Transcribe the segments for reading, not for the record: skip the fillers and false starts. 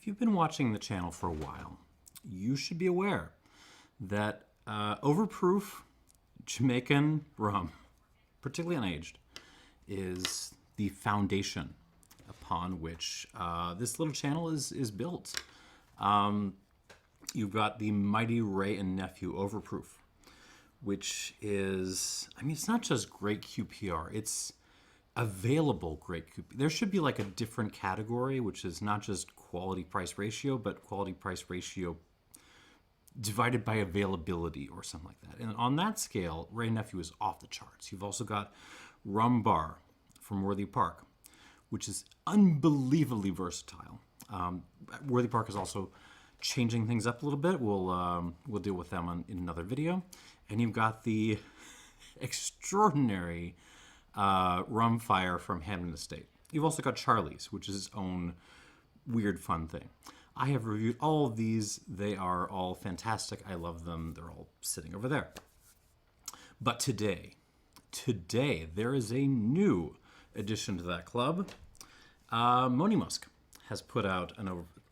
If you've been watching the channel for a while, you should be aware that Overproof Jamaican rum, particularly unaged, is the foundation upon which this little channel is built. You've got the mighty Wray and Nephew Overproof, which is, I mean, it's not just great QPR, it's available great QPR. There should be like a different category, which is not just quality price ratio, but quality price ratio divided by availability or something like that. And on that scale, Wray Nephew is off the charts. You've also got Rum Bar from Worthy Park, which is unbelievably versatile. Worthy Park is also changing things up a little bit. We'll deal with them in another video. And you've got the extraordinary Rum Fire from Hampton Estate. You've also got Charlie's, which is its own weird fun thing. I have reviewed all of these. They are all fantastic. I love them. They're all sitting over there. But today there is a new addition to that club. Monymusk has put out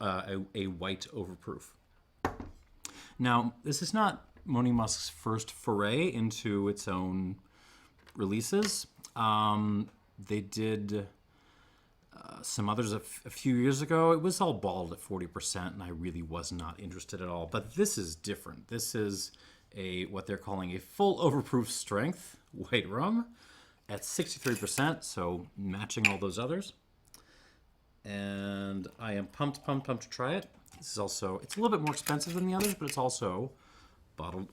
a white overproof. Now, this is not Monymusk's first foray into its own releases. They did some others a few years ago. It was all bottled at 40%, and I really was not interested at all. But this is different. This is what they're calling a full overproof strength white rum at 63%, so matching all those others. And I am pumped to try it. This is also, it's a little bit more expensive than the others, but it's also bottled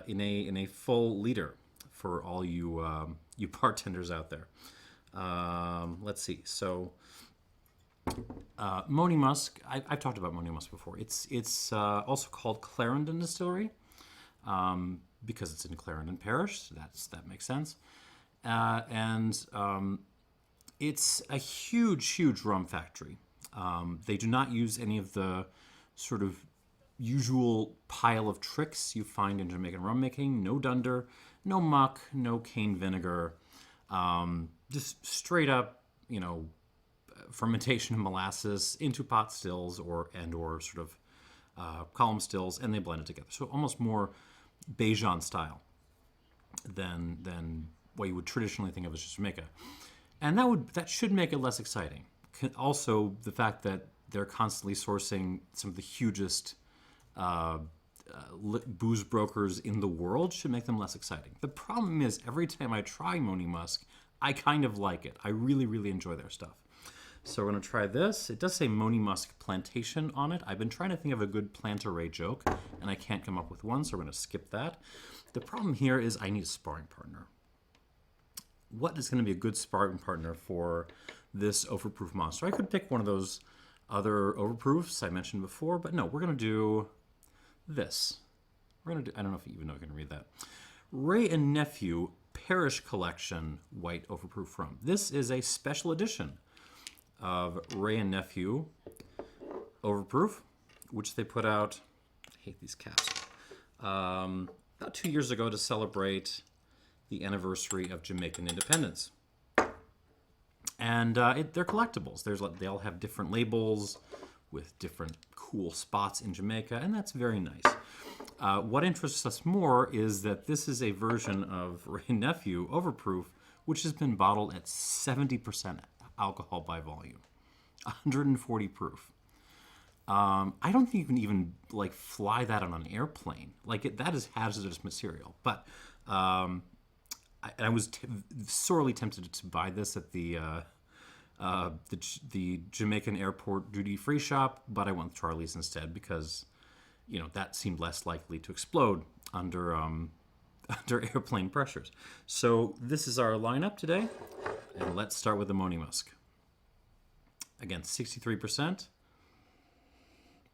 in a full liter for all you you bartenders out there. Let's see. So Monymusk, I've talked about Monymusk before. It's also called Clarendon Distillery because it's in Clarendon Parish. That makes sense. It's a huge rum factory. They do not use any of the sort of usual pile of tricks you find in Jamaican rum making. No dunder, no muck, no cane vinegar. Just straight up, fermentation of molasses into pot stills or sort of column stills, and they blend it together. So almost more Bajan style than what you would traditionally think of as just Jamaica. And that should make it less exciting. Also, the fact that they're constantly sourcing some of the hugest booze brokers in the world should make them less exciting. The problem is, every time I try Monymusk, I kind of like it. I really enjoy their stuff. So we're going to try this. It does say Monymusk Plantation on it. I've been trying to think of a good plant array joke, and I can't come up with one, so we're going to skip that. The problem here is I need a sparring partner. What is going to be a good sparring partner for this overproof monster? I could pick one of those other overproofs I mentioned before, but no, we're going to do this. We're going to do, I don't know if you even know if you can read that. Wray and Nephew Parish Collection White Overproof Rum. This is a special edition of Wray and Nephew Overproof, which they put out, I hate these caps, about 2 years ago to celebrate the anniversary of Jamaican independence. And they're collectibles. They all have different labels with different cool spots in Jamaica, and that's very nice. What interests us more is that this is a version of Wray Nephew Overproof, which has been bottled at 70% alcohol by volume, 140 proof. I don't think you can even like fly that on an airplane. That is hazardous material. But I was sorely tempted to buy this at the Jamaican airport duty-free shop, but I went with Charlie's instead because, that seemed less likely to explode under airplane pressures. So this is our lineup today, and let's start with the Monymusk. Again, 63%,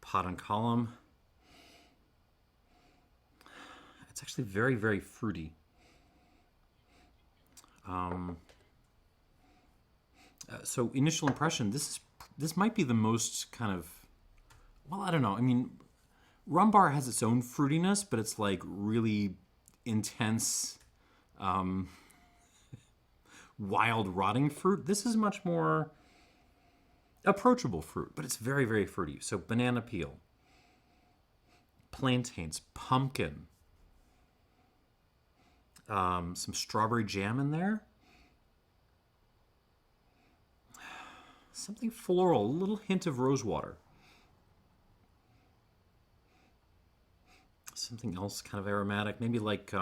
pot and column. It's actually very fruity. So initial impression, this might be the most kind of, well, I don't know. I mean, Rum Bar has its own fruitiness, but it's like really intense, wild rotting fruit. This is much more, approachable fruit, but it's very, very fruity. So banana peel, plantains, pumpkin, some strawberry jam in there. Something floral, a little hint of rosewater. Something else kind of aromatic, maybe like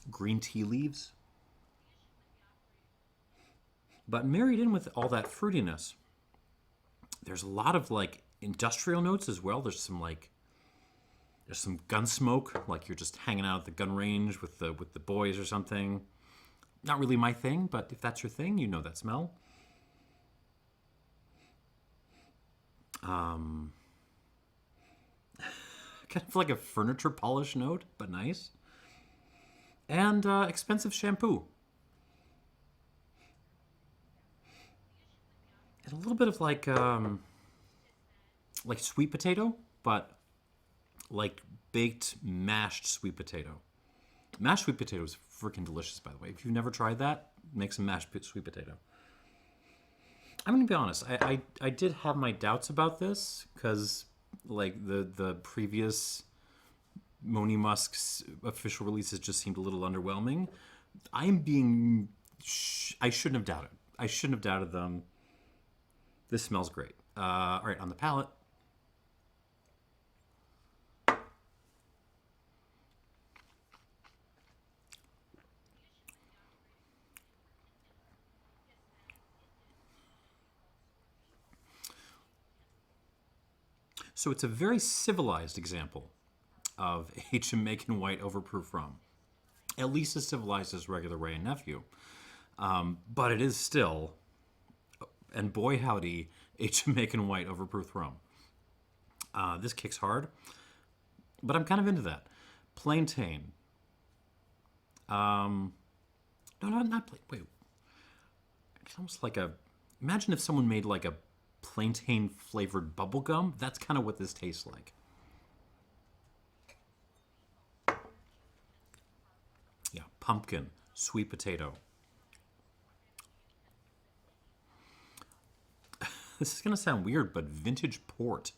green tea leaves. But married in with all that fruitiness, there's a lot of like industrial notes as well. There's some gun smoke, like you're just hanging out at the gun range with the boys or something. Not really my thing, but if that's your thing, you know that smell. Kind of like a furniture polish note, but nice. And expensive shampoo. And a little bit of like sweet potato, but like baked mashed sweet potato. Mashed sweet potato is freaking delicious, by the way. If you've never tried that, make some mashed sweet potato. I'm going to be honest. I did have my doubts about this because like the previous Monymusk's official releases just seemed a little underwhelming. I shouldn't have doubted. I shouldn't have doubted them. This smells great. All right, on the palate. So it's a very civilized example of a Jamaican white overproof rum. At least as civilized as regular Wray and Nephew. But it is still, and boy howdy, a Jamaican white overproof rum. This kicks hard, but I'm kind of into that. Plantain. No, not plain. Wait. It's almost like imagine if someone made like a plantain flavored bubble gum. That's kind of what this tastes like. Yeah, pumpkin, sweet potato. This is going to sound weird, but vintage port.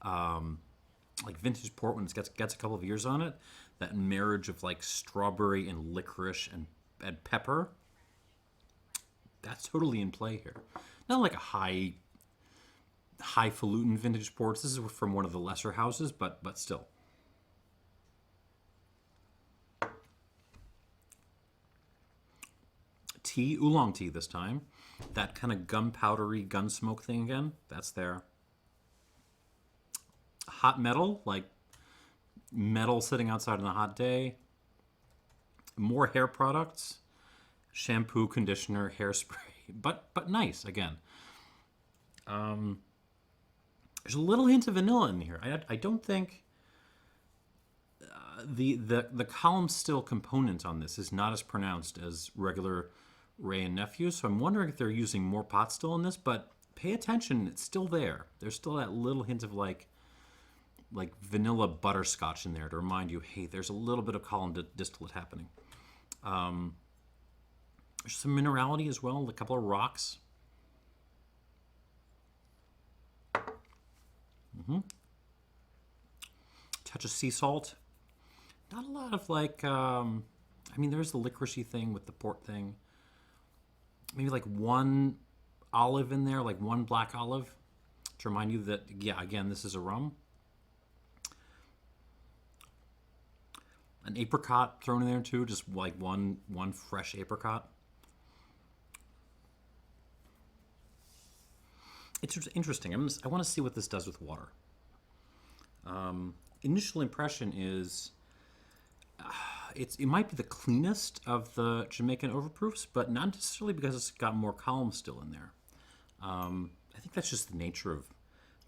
Like vintage port when it gets a couple of years on it. That marriage of like strawberry and licorice and pepper. That's totally in play here. Not like a highfalutin vintage ports. This is from one of the lesser houses, but still. Tea, oolong tea this time. That kind of gunpowdery gun smoke thing again. That's there. Hot metal, like metal sitting outside on a hot day. More hair products. Shampoo, conditioner, hairspray. But nice, again. There's a little hint of vanilla in here. I don't think the column still component on this is not as pronounced as regular Wray and Nephew, so I'm wondering if they're using more pot still in this, but pay attention, it's still there. There's still that little hint of like vanilla butterscotch in there to remind you, hey, there's a little bit of column distillate happening. There's some minerality as well, a couple of rocks. Touch of sea salt. Not a lot of like, there's the licoricey thing with the port thing. Maybe like one olive in there, like one black olive to remind you that, yeah, again, this is a rum. An apricot thrown in there too, just like one fresh apricot. It's interesting. I want to see what this does with water. Initial impression is it might be the cleanest of the Jamaican overproofs, but not necessarily because it's got more column still in there. I think that's just the nature of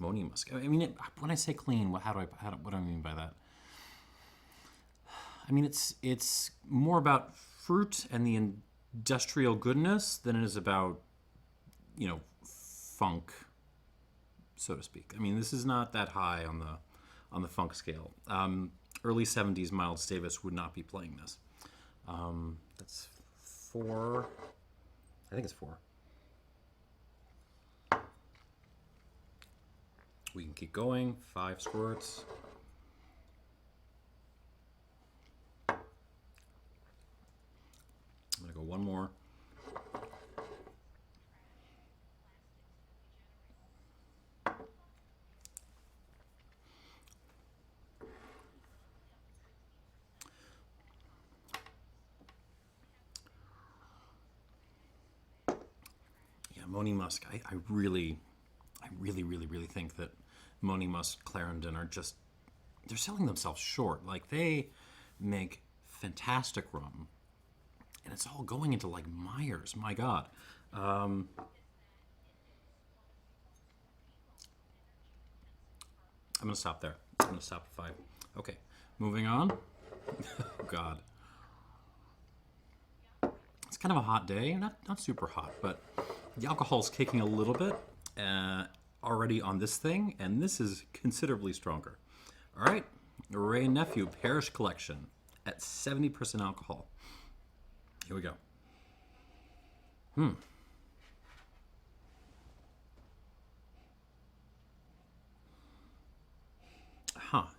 Monymusk. When I say clean, what do I mean by that? It's more about fruit and the industrial goodness than it is about, funk, so to speak. This is not that high on the funk scale. Early 70s Miles Davis would not be playing this. That's 4. I think it's 4. We can keep going. 5 squirts. I'm going to go one more. Monymusk, I really think that Monymusk, Clarendon are just, they're selling themselves short. Like, they make fantastic rum, and it's all going into, like, Myers. My God. I'm going to stop there. I'm going to stop at 5. Okay, moving on. Oh, God. It's kind of a hot day. Not super hot, but the alcohol's kicking a little bit already on this thing, and this is considerably stronger. All right, Wray Nephew Parish Collection at 70% alcohol. Here we go.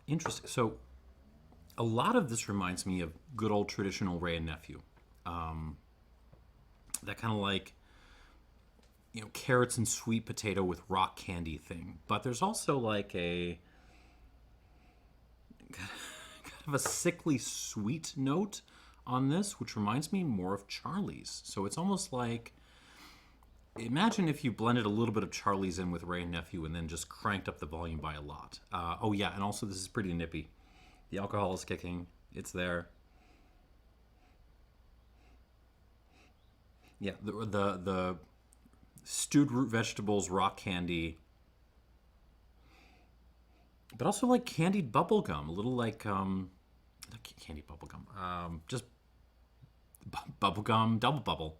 Interesting. So a lot of this reminds me of good old traditional Wray and Nephew. That kind of like, carrots and sweet potato with rock candy thing. But there's also like a kind of a sickly sweet note on this, which reminds me more of Charlie's. So it's almost like, imagine if you blended a little bit of Charlie's in with Wray and Nephew and then just cranked up the volume by a lot. Oh yeah, and also this is pretty nippy. The alcohol is kicking. It's there. Yeah, the stewed root vegetables, rock candy, but also like candied bubble gum, a little like not candied bubble gum, just bubble gum, double bubble.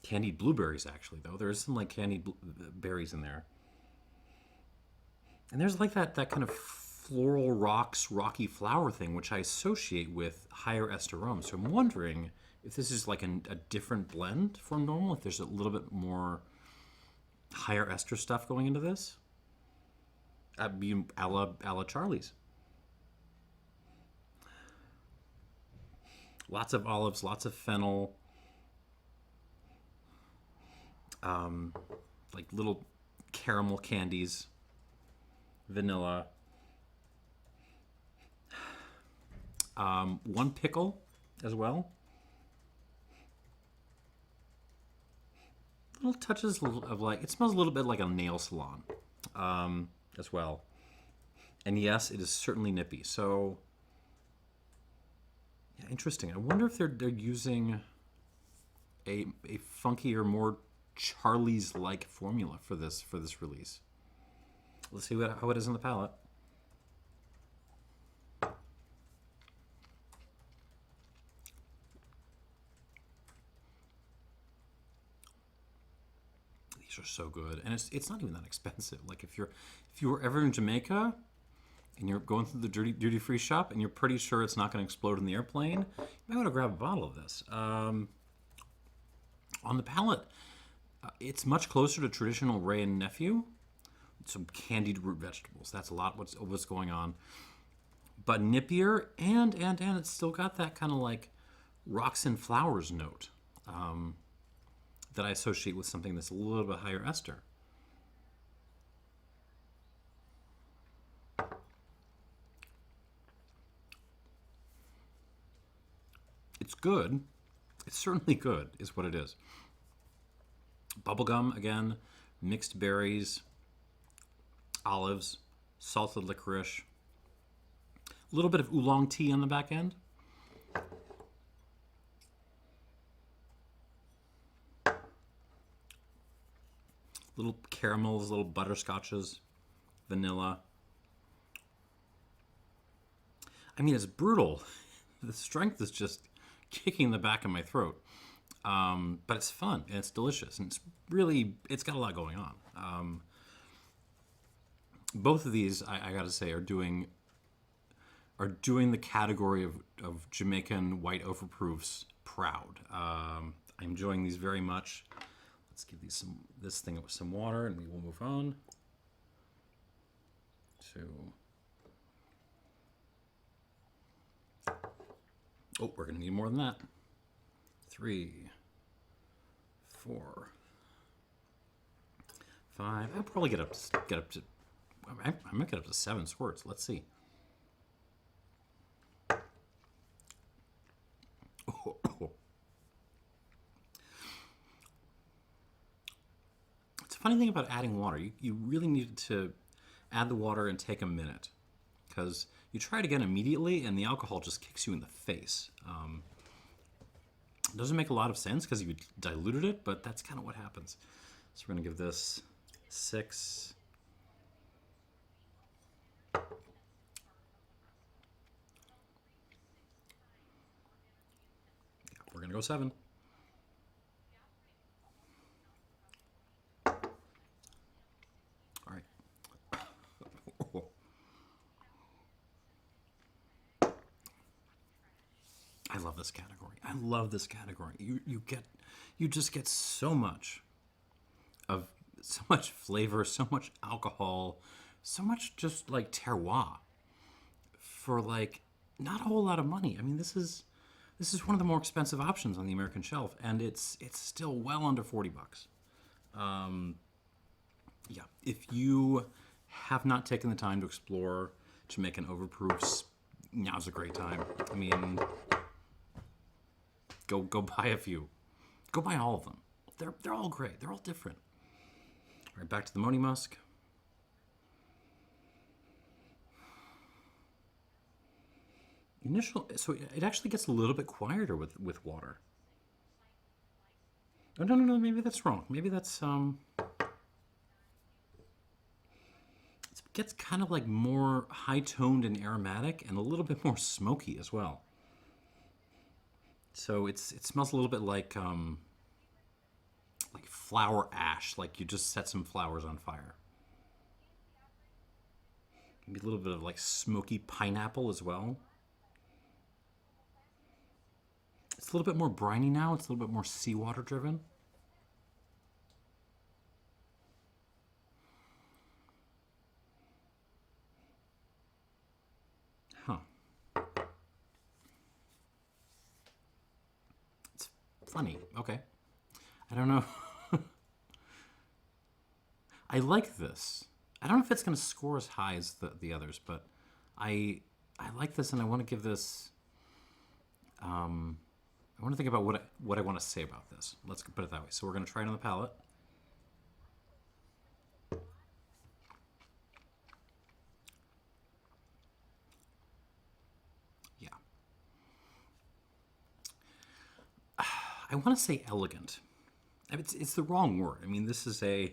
Candied blueberries, actually, though. There's some like candied berries in there, and there's like that kind of floral rocks, rocky flower thing, which I associate with higher ester rum. So I'm wondering if this is like a different blend from normal, if there's a little bit more higher ester stuff going into this. A la Charlie's. Lots of olives, lots of fennel. Like little caramel candies. Vanilla. One pickle as well. Little touches of like, it smells a little bit like a nail salon as well. And yes, it is certainly nippy. So, yeah, interesting. I wonder if they're using a funkier, more Charlie's-like formula for this release. Let's see how it is on the palate. Are so good, and it's not even that expensive. Like if you were ever in Jamaica and you're going through the duty free shop and you're pretty sure it's not going to explode in the airplane, you might want to grab a bottle of this. On the palate, it's much closer to traditional Wray and Nephew. Some candied root vegetables. That's a lot what's going on, but nippier, and it's still got that kind of like rocks and flowers note. That I associate with something that's a little bit higher ester. It's good. It's certainly good, is what it is. Bubblegum, again, mixed berries, olives, salted licorice, a little bit of oolong tea on the back end. Little caramels, little butterscotches, vanilla. I mean, it's brutal. The strength is just kicking the back of my throat. But it's fun and it's delicious, and it's got a lot going on. Both of these, I gotta say, are doing the category of Jamaican white overproofs proud. I'm enjoying these very much. Let's give this thing some water, and we will move on. 2. Oh, we're going to need more than that. 3, 4, 5. I'll probably get up to I might get up to 7 squirts. Let's see. It's a funny thing about adding water. You really need to add the water and take a minute, because you try it again immediately and the alcohol just kicks you in the face. It doesn't make a lot of sense because you diluted it, but that's kind of what happens. So we're going to give this 6. We're going to go 7. All right. I love this category. I love this category. You just get so much flavor, so much alcohol, so much just like terroir for like not a whole lot of money. I mean, this is one of the more expensive options on the American shelf, and it's still well under $40. Yeah, if you have not taken the time to explore Jamaican overproofs, now's a great time. I mean, go buy a few. Go buy all of them. They're all great. They're all different. All right, back to the Monymusk. So it actually gets a little bit quieter with water. Oh, no, maybe that's wrong. Maybe that's, it gets kind of like more high-toned and aromatic and a little bit more smoky as well. So it smells a little bit like flower ash, like you just set some flowers on fire. Maybe a little bit of like smoky pineapple as well. It's a little bit more briny now. It's a little bit more seawater driven. Huh. It's funny. Okay. I don't know. I like this. I don't know if it's going to score as high as the others, but I like this, and I want to give this... I want to think about what I want to say about this. Let's put it that way. So we're going to try it on the palate. Yeah. I want to say elegant. It's the wrong word. I mean, this is a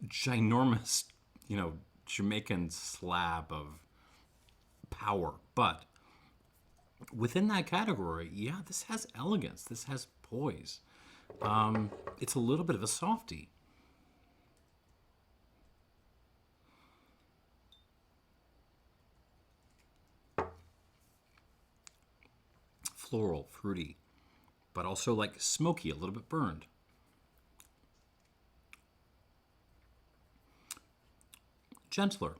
ginormous, Jamaican slab of power, but within that category, yeah, this has elegance. This has poise. It's a little bit of a softie. Floral, fruity, but also like smoky, a little bit burned. Gentler,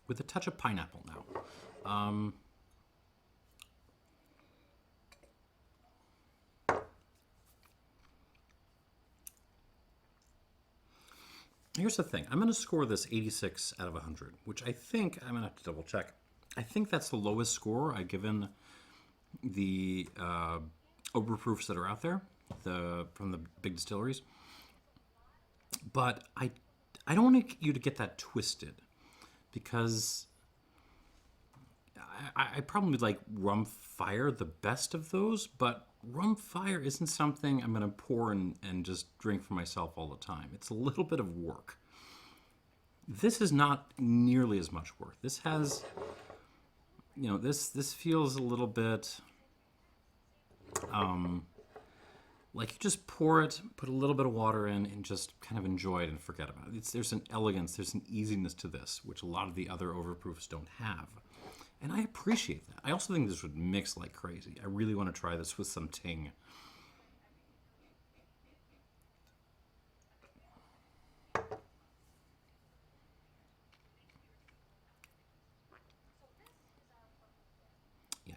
with a touch of pineapple now. Here's the thing. I'm going to score this 86 out of 100, which I think, I'm going to have to double check. I think that's the lowest score I've given the overproofs that are out there, from the big distilleries. But I don't want you to get that twisted, because I probably like Rum Fire the best of those, but Rum Fire isn't something I'm going to pour and just drink for myself all the time. It's a little bit of work. This is not nearly as much work. This has, this feels a little bit like you just pour it, put a little bit of water in, and just kind of enjoy it and forget about it. There's an elegance, there's an easiness to this, which a lot of the other overproofs don't have. And I appreciate that. I also think this would mix like crazy. I really want to try this with some ting.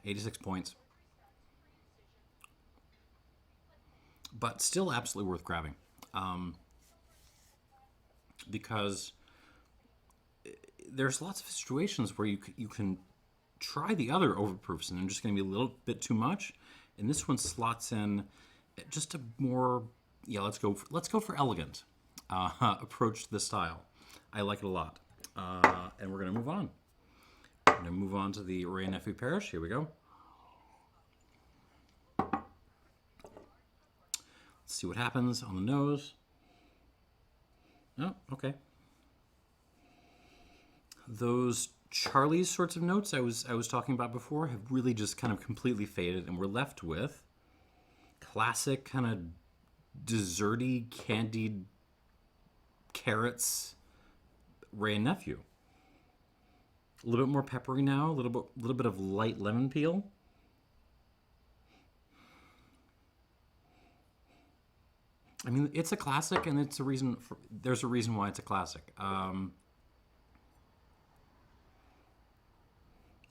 86 points. But still absolutely worth grabbing. Because there's lots of situations where you can try the other overproofs and they're just going to be a little bit too much. And this one slots in just a more, let's go for elegant approach to the style. I like it a lot. And we're going to move on. We're going to move on to the Wray Nephew Parish. Here we go. Let's see what happens on the nose. Oh, okay. Those Charlie's sorts of notes I was talking about before have really just kind of completely faded, and we're left with classic kind of desserty, candied carrots Wray Nephew. A little bit more peppery now, a little bit of light lemon peel. I mean, it's a classic, and it's there's a reason why it's a classic.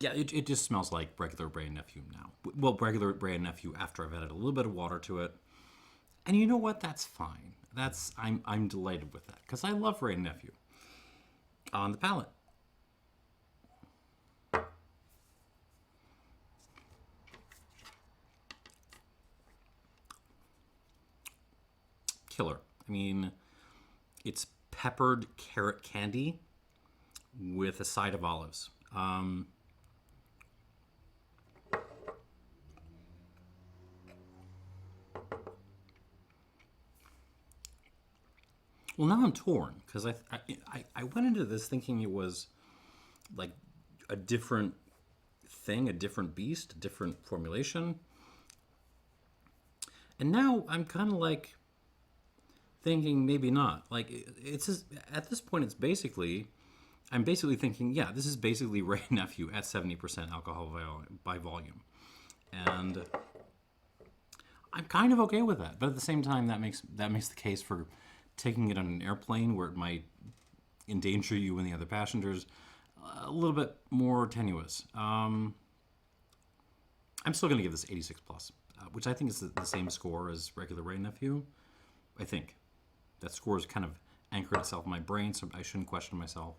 Yeah, it just smells like regular Wray Nephew now. Well, regular Wray Nephew after I've added a little bit of water to it. And you know what? That's fine. I'm delighted with that because I love Wray Nephew. On the palate. Killer. I mean, it's peppered carrot candy with a side of olives. Well, now I'm torn because I went into this thinking it was like a different thing, a different beast, a different formulation. And now I'm kind of like thinking maybe not. Like it's just, at this point I'm basically thinking, yeah, this is basically Wray Nephew at 70% alcohol by volume. And I'm kind of okay with that. But at the same time, that makes the case for taking it on an airplane where it might endanger you and the other passengers a little bit more tenuous. I'm still going to give this 86 plus, which I think is the same score as regular Wray Nephew. I think that score is kind of anchored itself in my brain, so I shouldn't question myself.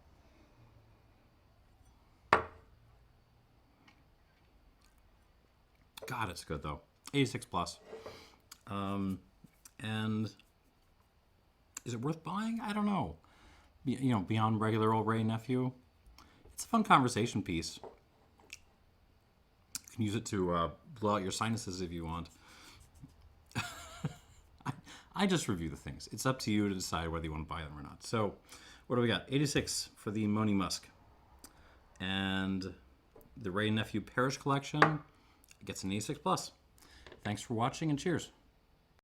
God, it's good though. 86 plus. And is it worth buying? I don't know. Beyond regular old Wray Nephew, it's a fun conversation piece. You can use it to blow out your sinuses if you want. I just review the things. It's up to you to decide whether you want to buy them or not. So, what do we got? 86 for the Monymusk. And the Wray Nephew Parish Collection gets an 86 plus. Thanks for watching and cheers.